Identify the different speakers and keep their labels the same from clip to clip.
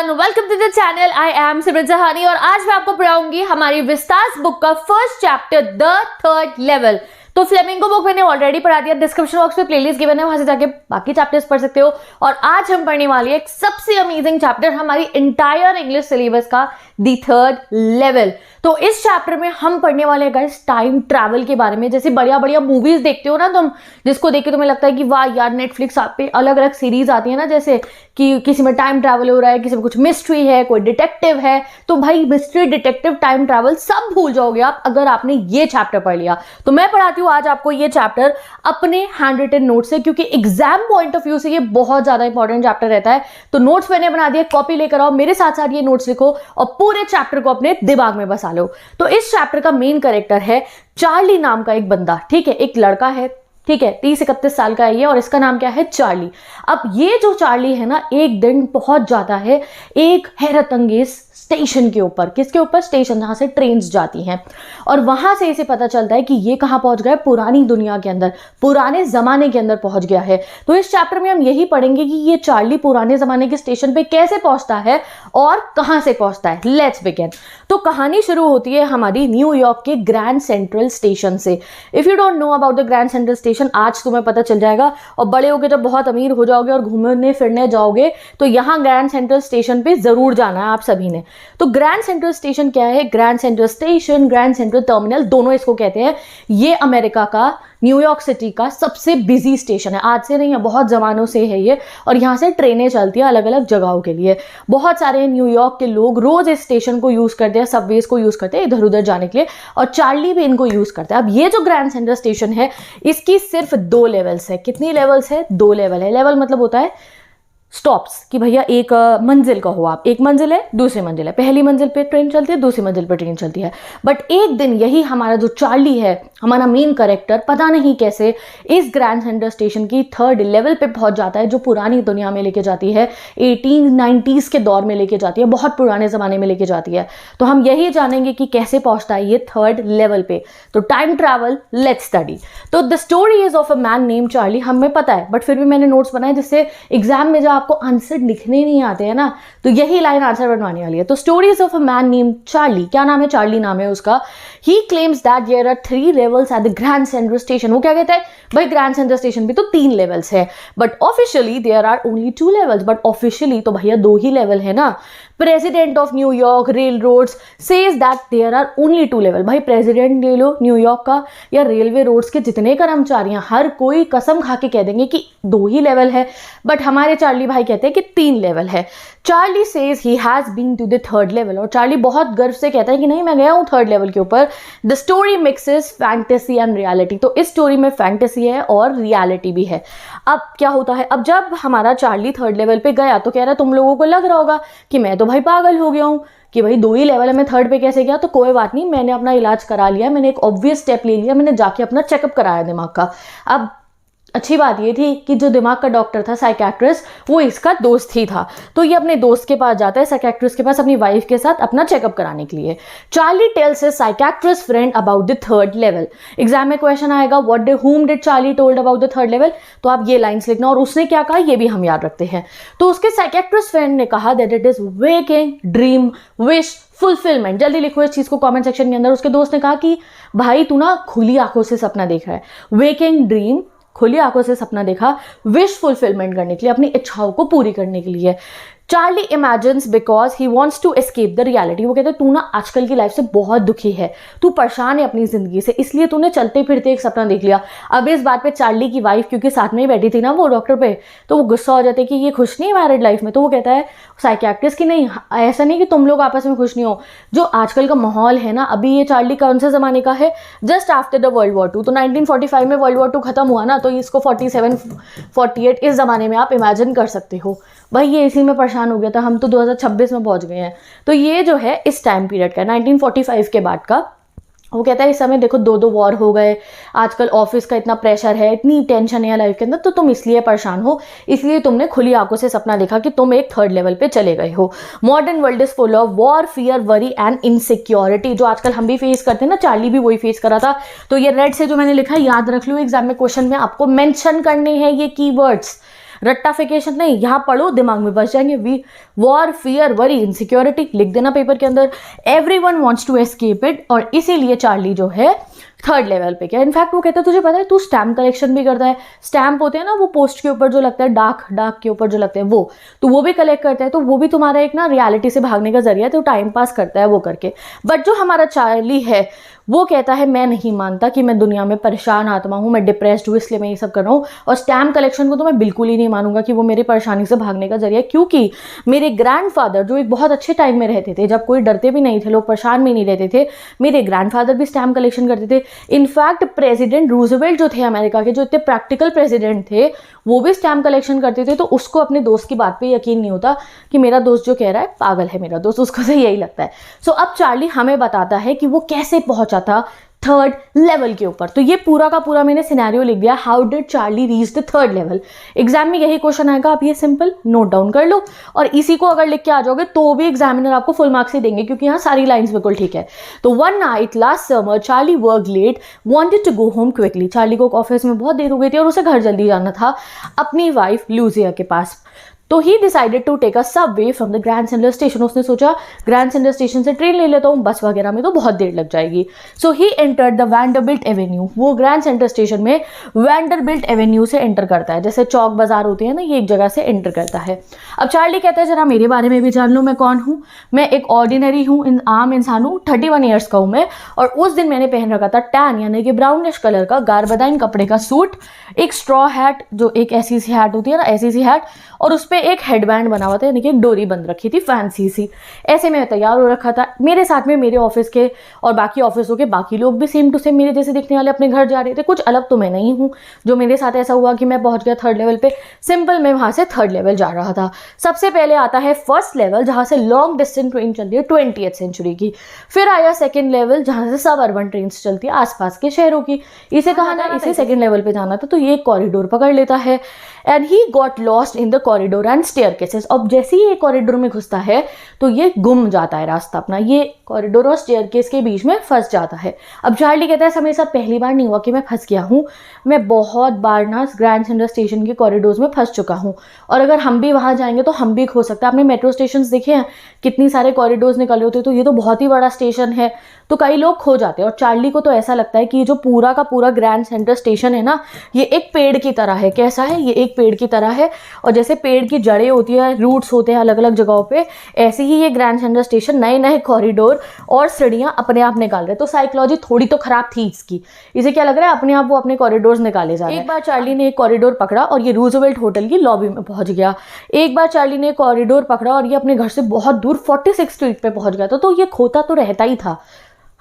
Speaker 1: Everyone, welcome to the channel. I am Simran Sahani और आज मैं आपको पढ़ाऊंगी हमारी विस्तास बुक का first chapter the third level. तो फ्लेमिंगो बुक मैंने ऑलरेडी पढ़ा दिया, डिस्क्रिप्शन बॉक्स में प्लेलिस्ट गिवन है, वहां से जाके बाकी चैप्टर्स पढ़ सकते हो। और आज हम पढ़ने वाले हैं एक सबसे अमेजिंग चैप्टर हमारी इंटायर इंग्लिश सिलेबस का, द थर्ड लेवल। तो इस चैप्टर में हम पढ़ने वाले हैं गाइस टाइम ट्रैवल के बारे में। जैसे बढ़िया बढ़िया मूवीज देखते हो ना तुम, जिसको देख के तुम्हें लगता है कि वाह यार, नेटफ्लिक्स पे अलग अलग सीरीज आती है ना, जैसे कि किसी में टाइम ट्रैवल हो रहा है, किसी में कुछ मिस्ट्री है, कोई डिटेक्टिव है, तो भाई मिस्ट्री, डिटेक्टिव, टाइम ट्रैवल सब भूल जाओगे आप अगर आपने ये चैप्टर पढ़ लिया। तो मैं पढ़ाती हूँ आज आपको ये चैप्टर अपने हैंड रिटन नोट से, क्योंकि एग्जाम पॉइंट ऑफ व्यू से ये बहुत ज्यादा इंपॉर्टेंट चैप्टर रहता है। तो नोट्स मैंने बना दिए, कॉपी लेकर आओ, मेरे साथ साथ ये नोट्स लिखो और पूरे चैप्टर को अपने दिमाग में बसा लो। तो इस चैप्टर का मेन कैरेक्टर है चार्ली नाम का एक बंदा, ठीक है, एक लड़का है, ठीक है, 30-31 साल का है ये, और इसका नाम क्या है, चार्ली। अब ये जो चार्ली है ना, एक दिन पहुंच जाता है एक हैरत अंगेज स्टेशन के ऊपर। किसके ऊपर? स्टेशन जहां से ट्रेन्स जाती हैं। और वहां से इसे पता चलता है कि ये कहां पहुंच गया है, पुरानी दुनिया के अंदर, पुराने जमाने के अंदर पहुंच गया है। तो इस चैप्टर में हम यही पढ़ेंगे कि ये चार्ली पुराने जमाने के स्टेशन पे कैसे पहुंचता है और कहां से पहुंचता है। Let's begin. तो कहानी शुरू होती है हमारी न्यूयॉर्क के ग्रैंड सेंट्रल स्टेशन से। If you don't know about the Grand Central station, आज तुम्हें पता चल जाएगा, और बड़े होकर जब बहुत अमीर हो जाओगे और घूमने फिरने जाओगे तो यहाँ ग्रैंड सेंट्रल स्टेशन पे जरूर जाना है आप सभी ने। तो ग्रैंड सेंट्रल स्टेशन क्या है? Grand Central station, grand central terminal, दोनों इसको कहते हैं। ये अमेरिका का, न्यूयॉर्क सिटी का सबसे बिजी स्टेशन है। आज से नहीं है, बहुत जमानों से है ये, और यहाँ से ट्रेनें चलती हैं अलग अलग जगहों के लिए। बहुत सारे न्यूयॉर्क के लोग रोज इस स्टेशन को यूज करते हैं, सबवेज को यूज करते हैं इधर उधर जाने के लिए, और चार्ली भी इनको यूज करता है। अब ये जो ग्रैंड सेंट्रल स्टेशन है, इसकी सिर्फ 2 लेवल्स है। कितनी लेवल्स है? 2 लेवल है। लेवल मतलब होता है स्टॉप्स, कि भैया एक मंजिल का हो आप, एक मंजिल है, दूसरी मंजिल है, पहली मंजिल पे ट्रेन चलती है, दूसरी मंजिल पे ट्रेन चलती है। बट एक दिन यही हमारा जो चार्ली है, हमारा मेन कैरेक्टर, पता नहीं कैसे इस ग्रैंड सेंट्रल स्टेशन की 3rd लेवल पे पहुंच जाता है, जो पुरानी दुनिया में लेके जाती है, 1890s के दौर में लेके जाती है, बहुत पुराने जमाने में लेके जाती है। तो हम यही जानेंगे कि कैसे पहुंचता है ये 3rd लेवल पे। तो टाइम ट्रैवल, लेट्स स्टडी। तो the story is of a man name Charlie, हमें पता है, बट फिर भी मैंने नोट्स बनाए जिससे एग्जाम में जब आपको आंसर लिखने नहीं आते हैं ना, तो यही लाइन आंसर बनवाने वाली है। तो stories of a man name Charlie, क्या नाम है? चार्ली नाम है उसका। He claims that there are 3 levels at the Grand Central Station. वो क्या कहता है? भाई ग्रैंड सेंट्रल स्टेशन भी तो 3 लेवल्स है, but officially there are only 2 levels. But officially तो भैया 2 ही लेवल है ना। President of New York railroads says that there are only 2 level. भाई प्रेसिडेंट ले लो न्यूयॉर्क का या रेलवे रोड्स के जितने कर्मचारी हैं, हर कोई कसम खा के कह देंगे कि 2 ही लेवल है, बट हमारे चार्ली भाई कहते हैं कि 3 लेवल है। Charlie says he has been to the 3rd level, और चार्ली बहुत गर्व से कहता है कि नहीं, मैं गया हूं 3rd लेवल के ऊपर। The story mixes fantasy and reality. तो इस स्टोरी में फैंटेसी है और रियलिटी भी है। अब क्या होता है, अब जब हमारा चार्ली 3rd लेवल पे गया तो कह रहा है, तुम लोगों को लग रहा होगा कि मैं तो भाई पागल हो गया हूं कि भाई 2 ही लेवल है, मैं 3rd पे कैसे गया? तो कोई बात नहीं, मैंने अपना इलाज करा लिया, मैंने एक ऑब्वियस स्टेप ले लिया, मैंने जाके अपना चेकअप कराया दिमाग का। अब अच्छी बात ये थी कि जो दिमाग का डॉक्टर था, साइकेट्रिस्ट, वो इसका दोस्त ही था। तो ये अपने दोस्त के पास जाता है, साइकेट्रिस्ट के पास, अपनी वाइफ के साथ अपना चेकअप कराने के लिए। Charlie tales his psychiatrist friend about the 3rd level. Exam में क्वेश्चन आएगा, व्हाट डिड हुम did Charlie told about the 3rd level? तो आप ये लाइंस लिखना, और उसने क्या कहा ये भी हम याद रखते हैं। तो उसके साइकेट्रिस्ट फ्रेंड ने कहा that it is waking dream wish fulfilment. जल्दी लिखो इस चीज को कमेंट सेक्शन के अंदर। उसके दोस्त ने कहा कि भाई तू ना खुली आंखों से सपना देख रहा है। वेकिंग ड्रीम, खुली आंखों से सपना देखा, विश फुलफिलमेंट करने के लिए, अपनी इच्छाओं को पूरी करने के लिए। Charlie imagines because he wants to escape the reality. वो कहते हैं तू ना आजकल की लाइफ से बहुत दुखी है, तू परेशान है अपनी जिंदगी से, इसलिए तूने चलते फिरते एक सपना देख लिया। अब इस बात पे चार्ली की वाइफ, क्योंकि साथ में ही बैठी थी ना वो डॉक्टर पे, तो वो गुस्सा हो जाते कि ये खुश नहीं मैरिड लाइफ में। तो वो कहता है साइकियाट्रिस्ट की नहीं, ऐसा नहीं कि तुम लोग आपस में खुश नहीं हो, जो आजकल का माहौल है ना, अभी ये चार्ली कौन से जमाने का है? Just after the world war 2। तो 1945 में वर्ल्ड वॉर 2 खत्म हुआ ना, तो इसको 47-48 इस जमाने में आप इमेजिन कर सकते हो। भाई ये इसी में परेशान हो गया था, हम तो 2026 में पहुंच गए हैं। तो ये जो है इस टाइम पीरियड का, 1945 के बाद का। वो कहता है इस समय देखो 2 वॉर हो गए, आजकल ऑफिस का इतना प्रेशर है, इतनी टेंशन है लाइफ के अंदर, तो तुम इसलिए परेशान हो, इसलिए तुमने खुली आंखों से सपना देखा कि तुम एक 3rd लेवल पे चले गए हो। Modern world is full of war, fear, worry and insecurity. जो आजकल हम भी फेस करते हैं ना, चार्ली भी वही फेस करा था। तो ये रेड से जो मैंने लिखा याद रख लो, एग्जाम में क्वेश्चन में आपको मेंशन करने हैं ये कीवर्ड्स। रट्टाफिकेशन नहीं, यहाँ पढ़ो दिमाग में बस जाएंगे। We war, fear, worry, insecurity लिख देना पेपर के अंदर। Everyone wants to escape it, और इसीलिए चार्ली जो है थर्ड लेवल पे क्या, इनफैक्ट वो कहता है तुझे पता है तू स्टैम्प कलेक्शन भी करता है। स्टैम्प होते हैं ना वो पोस्ट के ऊपर जो लगता है, डाक के ऊपर जो लगता है वो, तो वो भी कलेक्ट करता है। तो वो भी तुम्हारा एक ना रियलिटी से भागने का जरिया है, तो टाइम पास करता है वो करके। बट जो हमारा चार्ली है वो कहता है मैं नहीं मानता कि मैं दुनिया में परेशान आत्मा हूँ, मैं डिप्रेस्ड हूँ, इसलिए मैं ये सब कर रहा हूँ। और स्टैम्प कलेक्शन को तो मैं बिल्कुल ही नहीं मानूंगा कि वो मेरी परेशानी से भागने का जरिया है, क्योंकि मेरे ग्रैंडफादर जो एक बहुत अच्छे टाइम में रहते थे, जब कोई डरते भी नहीं थे, लोग परेशान भी नहीं रहते थे, मेरे ग्रैंडफादर भी स्टैम्प कलेक्शन करते थे। इनफैक्ट प्रेसिडेंट रूजवेल्ट जो थे अमेरिका के, जो इतने प्रैक्टिकल प्रेसिडेंट थे, वो भी स्टैम्प कलेक्शन करते थे। तो उसको अपने दोस्त की बात पे यकीन नहीं होता कि मेरा दोस्त जो कह रहा है पागल है मेरा दोस्त, उसको तो यही लगता है। सो अब चार्ली हमें बताता है कि वो कैसे पहुंचा था थर्ड लेवल के ऊपर। तो ये पूरा का पूरा मैंने सिनेरियो लिख दिया, how did Charlie reach the third level. Exam में यही क्वेश्चन आएगा, आप ये सिंपल नोट डाउन कर लो, और इसी को अगर लिख के आ जाओगे तो भी एग्जामिनर आपको फुल मार्क्स ही देंगे, क्योंकि यहाँ सारी लाइंस बिल्कुल ठीक है। तो one night last summer Charlie work late, wanted to go home quickly. Charlie को ऑफिस में बहुत देर हो गई थी और उसे घर जल्दी जाना था अपनी वाइफ लूजिया के पास। तो he decided to take a subway from the Grand Central Station. उसने सोचा ग्रैंड सेंट्रल स्टेशन से ट्रेन ले लेता हूँ, बस वगैरह में तो बहुत देर लग जाएगी। So he entered the Vanderbilt Avenue. वो ग्रैंड सेंट्रल स्टेशन में वैंडरबिल्ट एवेन्यू से एंटर करता है, जैसे चौक बाजार होते हैं ना, ये एक जगह से एंटर करता है। अब चार्ली कहता है जरा मेरे बारे में भी जान लो, मैं कौन हूँ। मैं एक ऑर्डिनरी हूँ, आम इंसान हूँ, 31 ईयर्स का हूँ मैं। और उस दिन मैंने पहन रखा था टैन यानी कि ब्राउनिश कलर का गार्बेदाइन कपड़े का सूट, एक स्ट्रॉ हैट, जो एक ऐसी सी हैट होती है ना, ऐसी सी हैट, और उस पर एक हेडबैंड बना हुआ था, यानी कि एक डोरी बंद रखी थी फैंसी सी। ऐसे में तैयार हो रखा था। मेरे साथ में मेरे ऑफिस के और बाकी ऑफिसों के बाकी लोग भी सेम टू सेम मेरे जैसे दिखने वाले अपने घर जा रहे थे। कुछ अलग तो मैं नहीं हूँ। जो मेरे साथ ऐसा हुआ कि मैं पहुंच गया थर्ड लेवल पे, सिंपल मैं वहां से थर्ड लेवल जा रहा था। सबसे पहले आता है फर्स्ट लेवल, जहां से लॉन्ग डिस्टेंस ट्रेन चलती है 20th सेंचुरी की। फिर आया सेकेंड लेवल, जहां से सब अर्बन ट्रेन चलती है आसपास के शहरों की। इसे कहा ना, इसे सेकेंड लेवल पे जाना था, तो ये कॉरिडोर पकड़ लेता है। And he got lost in the corridor and staircases. अब जैसे ही ये कॉरिडोर में घुसता है तो ये गुम जाता है रास्ता अपना, ये कॉरिडोर और स्टेयरकेस के बीच में फंस जाता है। अब चार्ली कहता है ऐसा मेरे साथ पहली बार नहीं हुआ कि मैं फंस गया हूँ, मैं बहुत बार ना ग्रैंड सेंट्रल स्टेशन के कॉरिडोर्स में फंस चुका हूँ, और अगर हम भी वहाँ जाएंगे तो हम भी खो सकते हैं। आपने मेट्रो स्टेशन देखे हैं, कितनी सारे कॉरिडोर्स निकले होते हैं, तो ये तो बहुत ही बड़ा स्टेशन है, तो कई लोग खो जाते हैं। और चार्ली को तो ऐसा लगता है कि ये जो पूरा का पूरा ग्रैंड सेंट्रल स्टेशन है ना, ये एक पेड़ की तरह है। कैसा है? ये एक पेड़ की तरह है, और जैसे पेड़ की जड़ें होती है, रूट्स होते हैं अलग अलग जगहों पे, ऐसे ही ये ग्रैंड सेंट्रल स्टेशन नए नए कॉरिडोर और सीढ़ियां अपने आप निकाल रहे हैं। तो साइकोलॉजी थोड़ी तो खराब थी इसकी। इसे क्या लग रहा है, अपने आप वो अपने कॉरिडोर्स निकाले जा रहे हैं। एक बार चार्ली ने एक कॉरिडोर पकड़ा और ये रूजवेल्ट होटल की लॉबी में पहुंच गया। एक बार चार्ली ने कॉरिडोर पकड़ा और ये अपने घर से बहुत दूर 46 स्ट्रीट पे पहुंच गया था। तो ये खोता तो रहता ही था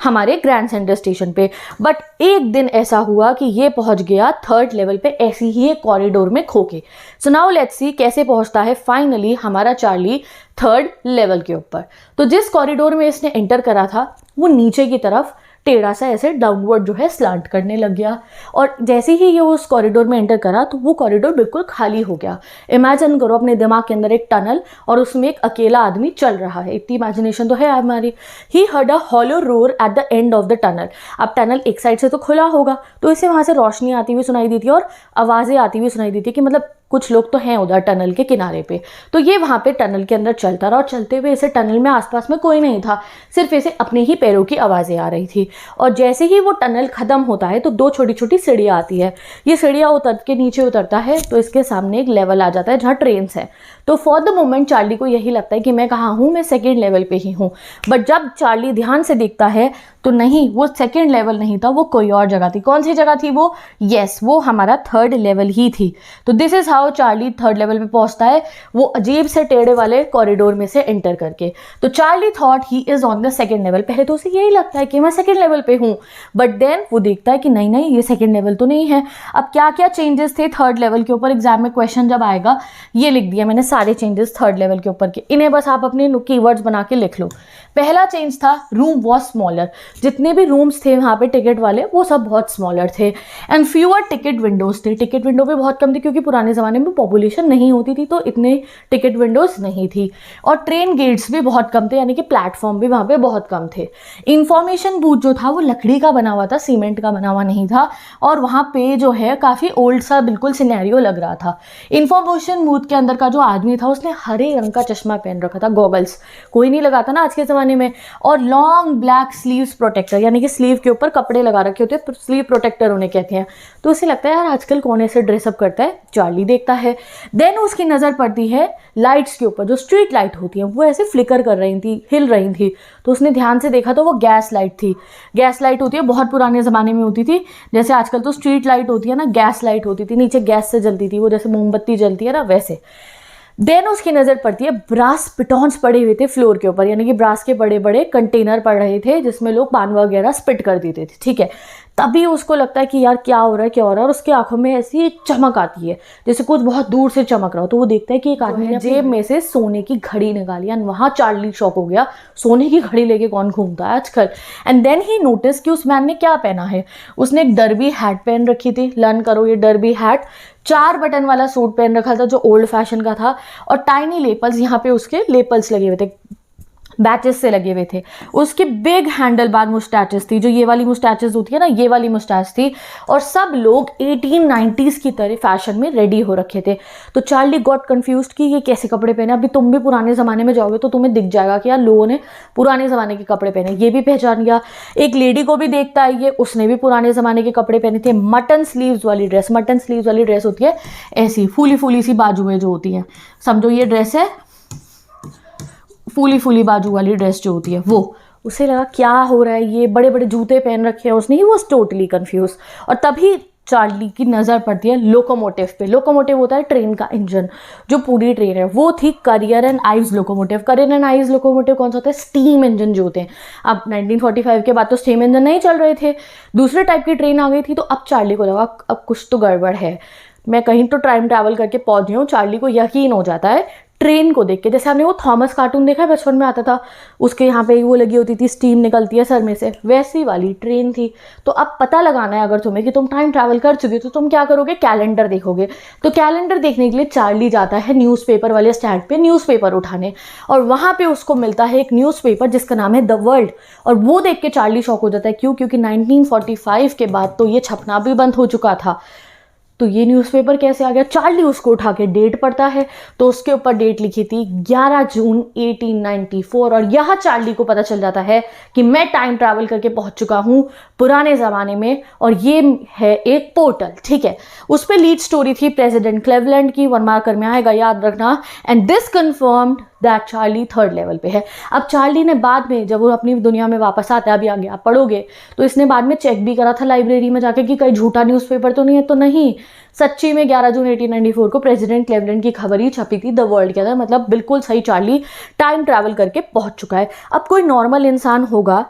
Speaker 1: हमारे ग्रैंड सेंट्रल स्टेशन पे। बट एक दिन ऐसा हुआ कि ये पहुंच गया थर्ड लेवल पे, ऐसी ही एक कॉरिडोर में खो के। सो नाउ लेट्स सी कैसे पहुंचता है फाइनली हमारा चार्ली थर्ड लेवल के ऊपर। तो जिस कॉरिडोर में इसने एंटर करा था वो नीचे की तरफ टेढ़ा सा ऐसे डाउनवर्ड जो है स्लांट करने लग गया। और जैसे ही ये उस कॉरिडोर में एंटर करा तो वो कॉरिडोर बिल्कुल खाली हो गया। इमेजिन करो अपने दिमाग के अंदर एक टनल और उसमें एक अकेला आदमी चल रहा है। इतनी इमेजिनेशन तो है हमारी। He heard a hollow roar at the end of the tunnel. अब टनल एक साइड से तो खुला होगा, तो इसे वहां से रोशनी आती हुई सुनाई दी थी और आवाज़ें आती हुई सुनाई दी थी कि मतलब कुछ लोग तो हैं उधर टनल के किनारे पे। तो ये वहाँ पे टनल के अंदर चलता रहा और चलते हुए इसे टनल में आसपास में कोई नहीं था, सिर्फ इसे अपने ही पैरों की आवाज़ें आ रही थी। और जैसे ही वो टनल ख़त्म होता है तो दो छोटी छोटी सीढ़ियाँ आती है। ये सीढ़ियाँ उतर के नीचे उतरता है तो इसके सामने एक लेवल आ जाता है जहाँ ट्रेन्स है। तो फॉर द मोमेंट चार्ली को यही लगता है कि मैं कहाँ हूँ, मैं सेकेंड लेवल पे ही हूँ। बट जब चार्ली ध्यान से देखता है तो नहीं, वो सेकेंड लेवल नहीं था, वो कोई और जगह थी। कौन सी जगह थी वो? यस, वो हमारा थर्ड लेवल ही थी। तो this is how Charlie third level पे पहुंचता है, वो अजीब से टेढ़े वाले कॉरिडोर में से एंटर करके। तो Charlie thought he is on the second level. पहले तो उसे यही लगता है कि मैं सेकेंड लेवल पे हूँ, बट देन वो देखता है कि नहीं नहीं, ये सेकेंड लेवल तो नहीं है। अब क्या क्या चेंजेस थे थर्ड लेवल के ऊपर, एग्जाम में क्वेश्चन जब आएगा ये लिख दिया मैंने। सारे चेंजेस थर्ड लेवल के ऊपर के, इन्हें बस आप अपने कीवर्ड्स बना के लिख लो। पहला चेंज था रूम वॉज स्मॉलर, जितने भी रूम्स थे वहाँ पे टिकट वाले वो सब बहुत स्मॉलर थे। एंड फ्यूअर टिकट विंडोज थे, टिकट विंडो भी बहुत कम थी क्योंकि पुराने ज़माने में पॉपुलेशन नहीं होती थी तो इतने टिकट विंडोज नहीं थी। और ट्रेन गेट्स भी बहुत कम थे, यानी कि प्लेटफॉर्म भी वहाँ पे बहुत कम थे। इंफॉर्मेशन बूथ जो था वो लकड़ी का बना हुआ था, सीमेंट का बना हुआ नहीं था, और वहाँ पे जो है काफ़ी ओल्ड सा बिल्कुल सिनेरियो लग रहा था। इंफॉर्मेशन बूथ के अंदर का जो आदमी था उसने हरे रंग का चश्मा पहन रखा था, गॉगल्स, कोई नहीं लगाता ना आज के ज़माने में, और लॉन्ग ब्लैक स्लीव्स प्रोटेक्टर, यानी कि स्लीव के ऊपर कपड़े लगा रखे होते हैं, स्लीव प्रोटेक्टर उन्हें कहते हैं। तो उसे लगता है यार आजकल कौन ऐसे ड्रेसअप करता है, चार्ली देखता है। देन उसकी नज़र पड़ती है लाइट्स के ऊपर, जो स्ट्रीट लाइट होती हैं वो ऐसे फ्लिकर कर रही थी, हिल रही थी। तो उसने ध्यान से देखा तो वो गैस लाइट थी। गैस लाइट होती है, बहुत पुराने ज़माने में होती थी, जैसे आजकल तो स्ट्रीट लाइट होती है ना, गैस लाइट होती थी, नीचे गैस से जलती थी, वो जैसे मोमबत्ती जलती है ना वैसे। देन उसकी नज़र पड़ती है ब्रास पिटॉन्स पड़े हुए थे फ्लोर के ऊपर, यानी कि ब्रास के बड़े बड़े कंटेनर पड़ रहे थे जिसमें लोग पान वगैरह स्पिट कर देते थे, ठीक है। तभी उसको लगता है कि यार क्या हो रहा है क्या हो रहा है, और उसकी आंखों में ऐसी चमक आती है जैसे कुछ बहुत दूर से चमक रहा हो। तो वो देखता है कि एक आदमी ने जेब में से सोने की घड़ी निकाली, एंड वहाँ चार्ली शॉक हो गया, सोने की घड़ी लेके कौन घूमता है आजकल। एंड देन ही नोटिस कि उस मैन ने क्या पहना है, उसने एक डर्बी हैट पहन रखी थी, लर्न करो ये डर्बी हैट, 4 बटन वाला सूट पहन रखा था जो ओल्ड फैशन का था, और टाइनी लेपल्स, यहाँ पे उसके लेपल्स लगे हुए थे, बैचेस से लगे हुए थे। उसकी बिग हैंडल बार मुस्टैचेस थी, जो ये वाली मुस्टैचेस होती है ना, ये वाली मुस्टैच थी, और सब लोग 1890s की तरह फैशन में रेडी हो रखे थे। तो चार्ली गॉट कंफ्यूज्ड कि ये कैसे कपड़े पहने, अभी तुम भी पुराने ज़माने में जाओगे तो तुम्हें दिख जाएगा कि यार लोगों ने पुराने ज़माने के कपड़े पहने। ये भी पहचान गया, एक लेडी को भी देखता है ये, उसने भी पुराने ज़माने के कपड़े पहने थे, मटन स्लीव्स वाली ड्रेस। मटन स्लीव्स वाली ड्रेस होती है ऐसी फूली फूली सी बाजुएं जो होती हैं, समझो ये ड्रेस है, फूली फूली बाजू वाली ड्रेस जो होती है वो। उसे लगा क्या हो रहा है, ये बड़े बड़े जूते पहन रखे हैं उसने, ही वॉज टोटली कंफ्यूज। और तभी चार्ली की नज़र पड़ती है लोकोमोटिव पे। लोकोमोटिव होता है ट्रेन का इंजन, जो पूरी ट्रेन है वो थी career and eyes locomotive. Career and eyes locomotive कौन सा होता है, स्टीम इंजन जो होते हैं। अब 1945 के बाद तो स्टीम इंजन नहीं चल रहे थे, दूसरे टाइप की ट्रेन आ गई थी। तो अब चार्ली को लगा अब कुछ तो गड़बड़ है, मैं कहीं तो टाइम ट्रैवल करके पहुंच गई हूँ। चार्ली को यकीन हो जाता है ट्रेन को देख के, जैसे हमने वो थॉमस कार्टून देखा है बचपन में आता था, उसके यहाँ पे वो लगी होती थी, स्टीम निकलती है सर में से, वैसी वाली ट्रेन थी। तो अब पता लगाना है अगर तुम्हें कि तुम टाइम ट्रैवल कर चुके तो तुम क्या करोगे, कैलेंडर देखोगे। तो कैलेंडर देखने के लिए चार्ली जाता है न्यूज़पेपर वाले स्टैंड पे न्यूज़पेपर उठाने, और वहाँ पे उसको मिलता है एक न्यूज़पेपर जिसका नाम है द वर्ल्ड। और वो देख के चार्ली शॉक हो जाता है, क्यों, क्योंकि 1945 के बाद तो ये छपना भी बंद हो चुका था। तो ये न्यूज़पेपर कैसे आ गया। चार्ली उसको उठा के डेट पढ़ता है, तो उसके ऊपर डेट लिखी थी 11 जून 1894, और यह चार्ली को पता चल जाता है कि मैं टाइम ट्रैवल करके पहुंच चुका हूं पुराने ज़माने में, और ये है एक पोर्टल, ठीक है। उस पर लीड स्टोरी थी प्रेसिडेंट क्लेवलैंड की, 1 मार्कर में आएगा याद रखना। And this confirmed that Charlie 3rd level पे है। अब चार्ली ने बाद में जब वो अपनी दुनिया में वापस आता है, अभी आगे आप पढ़ोगे, तो इसने बाद में चेक भी करा था लाइब्रेरी में जाके कि कहीं झूठा न्यूज़पेपर तो नहीं है। तो नहीं, सच्ची में 11 जून 1894 को प्रेसिडेंट क्लेवलैंड की खबर ही छपी थी द वर्ल्ड के अंदर। मतलब बिल्कुल सही, चार्ली टाइम ट्रैवल करके पहुंच चुका है। अब कोई नॉर्मल इंसान होगा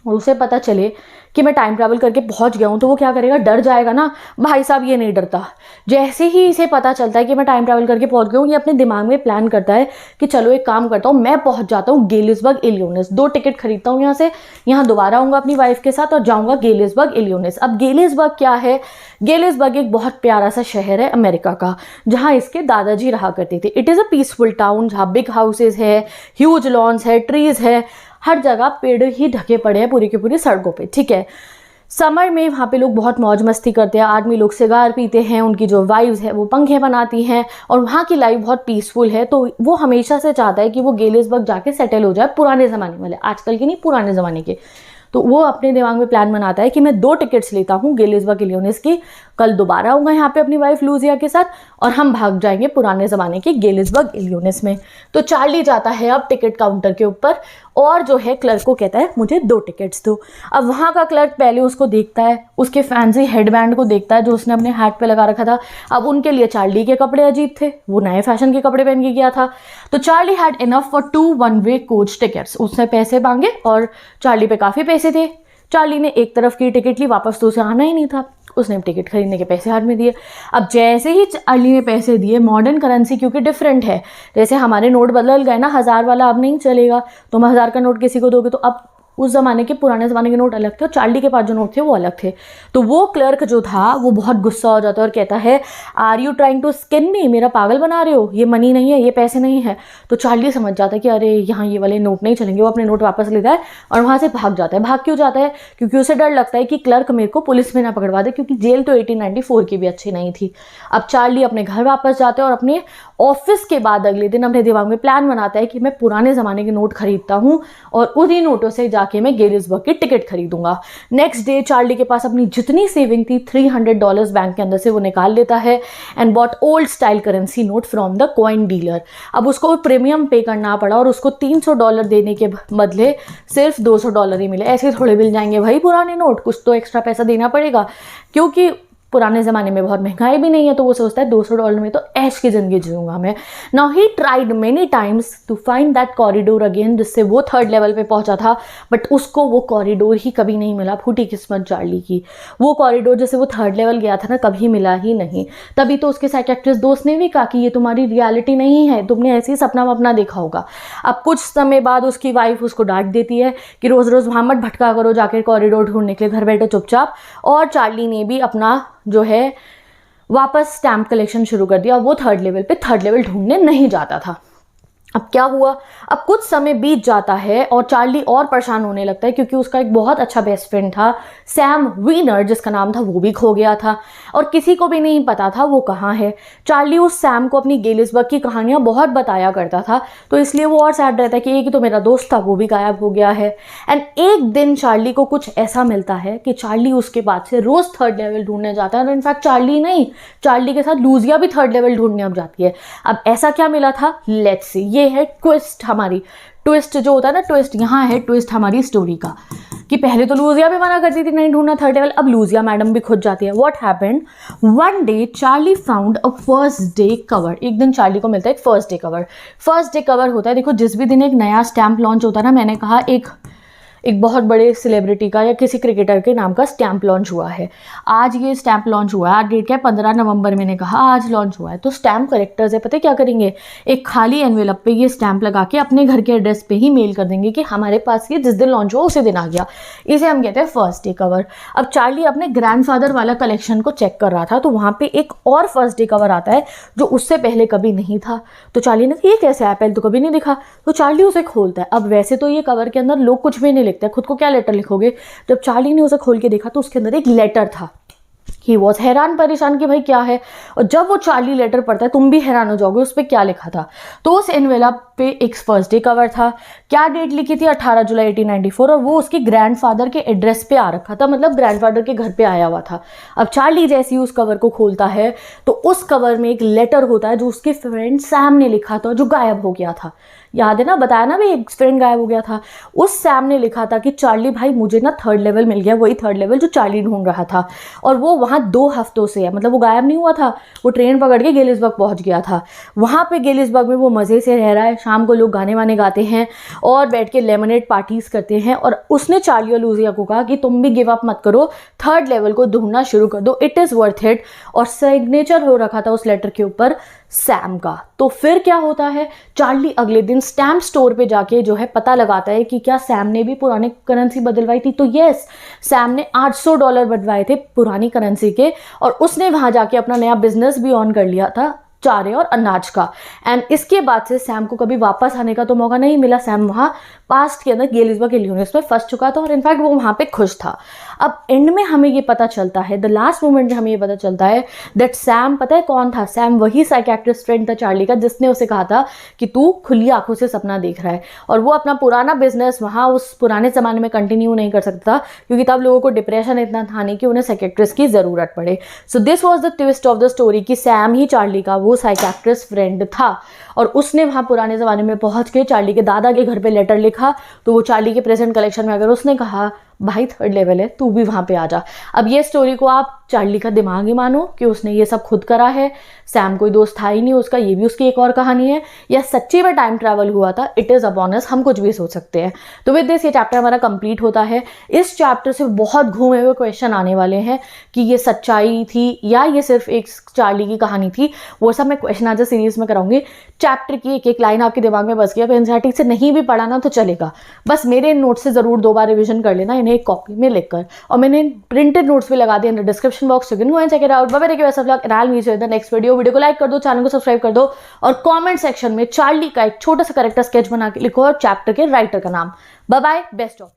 Speaker 1: और उसे पता चले कि मैं टाइम ट्रैवल करके पहुंच गया हूं, तो वो क्या करेगा, डर जाएगा ना। भाई साहब ये नहीं डरता। जैसे ही इसे पता चलता है कि मैं टाइम ट्रैवल करके पहुंच गया हूं, ये अपने दिमाग में प्लान करता है कि चलो एक काम करता हूं, मैं पहुंच जाता हूं गेलिसबर्ग इलिनॉइस, 2 टिकट खरीदता हूं यहाँ से, यहाँ दोबारा आऊँगा अपनी वाइफ के साथ और जाऊँगा गेलिसबर्ग इलिनॉइस। अब गेलिसबर्ग क्या है, गेलिसबर्ग एक बहुत प्यारा सा शहर है अमेरिका का, जहाँ इसके दादाजी रहा करते थे। It is a peaceful town जहाँ बिग हाउसेज है, ह्यूज लॉन्स है, ट्रीज है, हर जगह पेड़ ही ढके पड़े हैं पूरी की पूरी सड़कों पे, ठीक है। समर में वहाँ पे लोग बहुत मौज मस्ती करते हैं, आदमी लोग सिगार पीते हैं, उनकी जो वाइफ्स है वो पंखे बनाती हैं, और वहाँ की लाइफ बहुत पीसफुल है। तो वो हमेशा से चाहता है कि वो गेलिसबर्ग जाके सेटल हो जाए, पुराने ज़माने वाले, आजकल के नहीं, पुराने ज़माने के। तो वो अपने दिमाग में प्लान बनाता है कि मैं 2 टिकट्स लेता हूँ गेलिसबर्ग इलिनॉइस की, कल दोबारा आऊँगा यहाँ पे अपनी वाइफ लूजिया के साथ, और हम भाग जाएंगे पुराने ज़माने के गेलिसबर्ग इलिनॉइस में। तो चार्ली जाता है अब टिकट काउंटर के ऊपर, और जो है क्लर्क को कहता है मुझे 2 टिकट्स दो। अब वहाँ का क्लर्क पहले उसको देखता है, उसके फैंसी हेडबैंड को देखता है जो उसने अपने हैट पे लगा रखा था। अब उनके लिए चार्ली के कपड़े अजीब थे, वो नए फैशन के कपड़े पहन के गया था। तो Charlie had enough for 2 one-way coach tickets. उसने पैसे मांगे और चार्ली पे काफ़ी पैसे थे। चार्ली ने एक तरफ की टिकट ली, वापस तो उसे आना ही नहीं था। उसने टिकट खरीदने के पैसे हाथ में दिए। अब जैसे ही चार्ली ने पैसे दिए, मॉडर्न करेंसी क्योंकि डिफरेंट है, जैसे हमारे नोट बदल गए ना, 1000 वाला अब नहीं चलेगा, तुम 1000 का नोट किसी को दोगे तो अब उस ज़माने के पुराने ज़माने के नोट अलग थे और चार्ली के पास जो नोट थे वो अलग थे। तो वो क्लर्क जो था वो बहुत गुस्सा हो जाता है और कहता है, are you trying to skin me, मेरा पागल बना रहे हो, ये मनी नहीं है, ये पैसे नहीं है। तो चार्ली समझ जाता है कि अरे यहाँ ये वाले नोट नहीं चलेंगे। वो अपने नोट वापस लेता है और वहाँ से भाग जाता है। भाग क्यों जाता है? क्योंकि उसे डर लगता है कि क्लर्क मेरे को पुलिस में ना पकड़वा दे, क्योंकि जेल तो 1894 की भी अच्छी नहीं थी। अब चार्ली अपने घर वापस जाता है और अपने ऑफिस के बाद अगले दिन अपने दिमाग में प्लान बनाता है कि मैं पुराने ज़माने के नोट खरीदता हूँ और उन्हीं नोटों से जाके मैं गेलिसबर्ग की टिकट खरीदूंगा। नेक्स्ट डे चार्ली के पास अपनी जितनी सेविंग थी $300 बैंक के अंदर से वो निकाल लेता है and bought old style currency note from the coin dealer. अब उसको प्रीमियम पे करना पड़ा और उसको $300 देने के बदले सिर्फ $200 ही मिले। ऐसे थोड़े मिल जाएंगे भाई पुराने नोट, कुछ तो एक्स्ट्रा पैसा देना पड़ेगा, क्योंकि पुराने ज़माने में बहुत महंगाई भी नहीं है। तो वो सोचता है $200 में तो ऐश की ज़िंदगी जीऊंगा मैं। Now he tried many times to find that corridor again, जिससे वो 3rd लेवल पे पहुंचा था, बट उसको वो कॉरिडोर ही कभी नहीं मिला। फूटी किस्मत चार्ली की, वो कॉरिडोर जैसे वो 3rd लेवल गया था ना, कभी मिला ही नहीं। तभी तो उसके साइकियाट्रिस्ट दोस्त ने भी कहा कि ये तुम्हारी रियलिटी नहीं है, तुमने ऐसे ही सपना वपना देखा होगा। अब कुछ समय बाद उसकी वाइफ उसको डांट देती है कि रोज़ रोज़ वहाँ मत भटका करो जाकर कॉरिडोर ढूंढने के लिए, घर बैठो चुपचाप। और चार्ली ने भी अपना जो है वापस स्टैम्प कलेक्शन शुरू कर दिया। वो 3rd लेवल पे 3rd लेवल ढूंढने नहीं जाता था। अब क्या हुआ, अब कुछ समय बीत जाता है और चार्ली और परेशान होने लगता है, क्योंकि उसका एक बहुत अच्छा बेस्ट फ्रेंड था सैम वीनर जिसका नाम था, वो भी खो गया था और किसी को भी नहीं पता था वो कहाँ है। चार्ली उस सैम को अपनी गेलिसबर्ग की कहानियाँ बहुत बताया करता था, तो इसलिए वो और सैड रहता है कि एक तो मेरा दोस्त था वो भी गायब हो गया है। एंड एक दिन चार्ली को कुछ ऐसा मिलता है कि चार्ली उसके बाद से रोज़ 3rd लेवल ढूंढने जाता है और इनफैक्ट चार्ली नहीं, चार्ली के साथ लूजिया भी 3rd लेवल ढूंढने अब जाती है। अब ऐसा क्या मिला था, लेट्स सी। ये है ट्विस्ट, हमारी ट्विस्ट जो होता है ना, ट्विस्ट यहाँ है, ट्विस्ट हमारी स्टोरी का, कि पहले तो लूजिया भी मना करती थी नहीं ढूंढना 3rd लेवल, अब लूजिया मैडम भी खुद जाती है। What happened, one day Charlie found a first day cover. एक दिन चार्ली को मिलता है एक first day cover. First day cover होता है, देखो जिस भी दिन एक नया स्टैम्प लॉन्च होता है ना, मैंने कहा एक बहुत बड़े सेलिब्रिटी का या किसी क्रिकेटर के नाम का स्टैम्प लॉन्च हुआ है। आज ये स्टैम्प लॉन्च हुआ है, आज डेट क्या है, 15 नवंबर मैंने कहा आज लॉन्च हुआ है। तो स्टैम्प कलेक्टर्स है, पता है क्या करेंगे, एक खाली एनवेलप पे ये स्टैम्प लगा के अपने घर के एड्रेस पे ही मेल कर देंगे कि हमारे पास ये जिस दिन लॉन्च हुआ उसी दिन आ गया। इसे हम कहते हैं फर्स्ट डे कवर। अब चार्ली अपने ग्रैंडफादर वाला कलेक्शन को चेक कर रहा था, तो वहाँ पे एक और फर्स्ट डे कवर आता है जो उससे पहले कभी नहीं था। तो चार्ली ने कहा ये कैसे आया, पहले तो कभी नहीं दिखा। तो चार्ली उसे खोलता है। अब वैसे तो ये कवर के अंदर लोग कुछ भी नहीं लिखते, खुद को क्या लेटर लिखोगे। जब चार्ली ने उसे खोल के देखा तो उसके अंदर एक लेटर था। ही वॉज हैरान परेशान कि भाई क्या है। और जब वो चार्ली लेटर पढ़ता है, तुम भी हैरान हो जाओगे उस पर क्या लिखा था। तो उस एनवेलप पे एक फर्स्ट डे कवर था। क्या डेट लिखी थी, 18 जुलाई 1894, और वो उसके ग्रैंडफादर के एड्रेस पे आ रखा था, मतलब ग्रैंडफादर के घर पे आया हुआ था। अब चार्ली जैसे ही उस कवर को खोलता है तो उस कवर में एक लेटर होता है जो उसके फ्रेंड सैम ने लिखा था, जो गायब हो गया था। याद है ना, बताया ना भी एक फ्रेंड गायब हो गया था। उस सैम ने लिखा था कि चार्ली भाई मुझे ना 3rd लेवल मिल गया, वही 3rd लेवल जो चार्ली ढूंढ रहा था, और वो वहाँ 2 हफ्तों से है, मतलब वो गायब नहीं हुआ था, वो ट्रेन पकड़ के गेलिसबर्ग पहुँच गया था। वहाँ पे गेलिसबर्ग में वो मज़े से रह रहा है, शाम को लोग गाने वाने गाते हैं और बैठ के लेमनेड पार्टीज करते हैं। और उसने चार्ली और लूजिया को कहा कि तुम भी गिव अप मत करो, 3rd लेवल को ढूंढना शुरू कर दो, इट इज़ वर्थ इट। और सिग्नेचर हो रखा था उस लेटर के ऊपर सैम का। तो फिर क्या होता है, चार्ली अगले दिन स्टैम्प स्टोर पे जाके जो है पता लगाता है कि क्या सैम ने भी पुरानी करेंसी बदलवाई थी। तो यस, सैम ने $800 बदलवाए थे पुरानी करेंसी के, और उसने वहाँ जाके अपना नया बिजनेस भी ऑन कर लिया था, चारे और अनाज का। एंड इसके बाद से सैम को कभी वापस आने का तो मौका नहीं मिला। सैम वहाँ पास्ट के अंदर गेलिसबर्ग इलिनॉइस में फंस चुका था और इनफैक्ट वो वहाँ पे खुश था। अब एंड में हमें ये पता चलता है, द लास्ट मोमेंट में हमें ये पता चलता है दैट सैम, पता है कौन था, सैम वही साइकियाट्रिस्ट फ्रेंड था चार्ली का जिसने उसे कहा था कि तू खुली आंखों से सपना देख रहा है। और वो अपना पुराना बिजनेस वहाँ उस पुराने ज़माने में कंटिन्यू नहीं कर सकता था, क्योंकि तब लोगों को डिप्रेशन इतना था नहीं कि उन्हें साइकियाट्रिस्ट की ज़रूरत पड़े। So this was the twist of the story कि सैम ही चार्ली का वो साइकियाट्रिस्ट फ्रेंड था, और उसने वहाँ पुराने ज़माने में पहुँच के चार्ली के दादा के घर पे लेटर लिखा। तो वो चार्ली के प्रेजेंट कलेक्शन में अगर उसने कहा भाई 3rd लेवल है, तू भी वहाँ पे आ जा। अब ये स्टोरी को आप चार्ली का दिमाग ही मानो कि उसने ये सब खुद करा है, सैम कोई दोस्त था ही नहीं उसका, ये भी उसकी एक और कहानी है, या सच्ची में टाइम ट्रैवल हुआ था, इट इज़ अपॉन अस, हम कुछ भी सोच सकते हैं। तो विद दिस ये चैप्टर हमारा कंप्लीट होता है। इस चैप्टर से बहुत घूमे हुए क्वेश्चन आने वाले हैं कि ये सच्चाई थी या ये सिर्फ एक चार्ली की कहानी थी, वो सब मैं क्वेश्चन आंसर सीरीज में कराऊंगी। चैप्टर की एक एक लाइन आपके दिमाग में बस गया, एनसीईआरटी से नहीं भी पढ़ा ना तो चलेगा, बस मेरे नोट से जरूर 2 बार रिविजन कर लेना इन्हें एक कॉपी में लिखकर, और मैंने प्रिंटेड नोट्स भी लगा दिए in description box, you can go and check it out. Bye bye, take care of yourself and I will meet you in the next video. Video को लाइक कर दो, चैनल को सब्सक्राइब कर दो, और कमेंट सेक्शन में Charlie का एक छोटा सा कैरेक्टर स्केच बना के लिखो और चैप्टर के राइटर का नाम। Bye bye, best of.